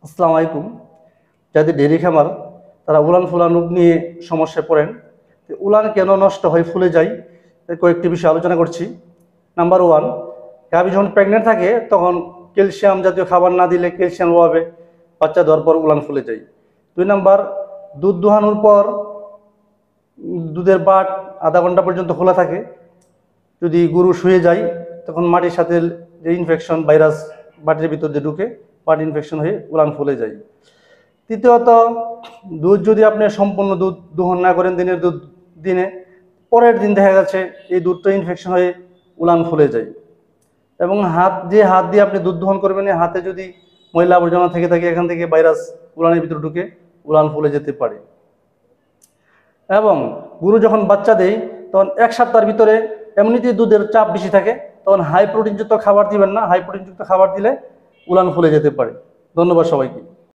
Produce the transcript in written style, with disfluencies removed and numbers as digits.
আসসালামু আলাইকুম। যাদের ডেইরি খামার তারা উলান ফুলান রোগ নিয়ে সমস্যায় পড়েন। উলান কেন নষ্ট হয়, ফুলে যায়, এর কয়েকটি বিষয় আলোচনা করছি। নাম্বার ওয়ান, গাভী যখন প্রেগনেন্ট থাকে তখন ক্যালসিয়াম জাতীয় খাবার না দিলে ক্যালসিয়ামের অভাবে বাচ্চা দেওয়ার পর উলান ফুলে যায়। দুই নাম্বার, দুধ দোহানোর পর দুধের বাট আধা ঘন্টা পর্যন্ত খোলা থাকে। যদি গরু শুয়ে যায় তখন মাটির সাথে যে ইনফেকশন ভাইরাস বাটির ভিতর দিয়ে ঢুকে বাট ইনফেকশন হয়ে উলান ফুলে যায়। তৃতীয়ত, দুধ যদি আপনি সম্পূর্ণ দুধ দোহন না করেন দিনের দুধ দিনে, পরের দিন দেখা যাচ্ছে এই দুধটা ইনফেকশন হয়ে উলান ফুলে যায়। এবং হাত দিয়ে আপনি দুধ দোহন করবেন, এই হাতে যদি ময়লা আবর্জনা থেকে থাকে এখান থেকে ভাইরাস উলানের ভিতরে ঢুকে উলান ফুলে যেতে পারে। এবং গরু যখন বাচ্চা দেয় তখন এক সপ্তাহের ভিতরে এমনিতেই দুধের চাপ বেশি থাকে, তখন হাই প্রোটিনযুক্ত খাবার দিবেন না। হাই প্রোটিনযুক্ত খাবার দিলে উলান ফুলে যেতে পারে। ধন্যবাদ সবাইকে।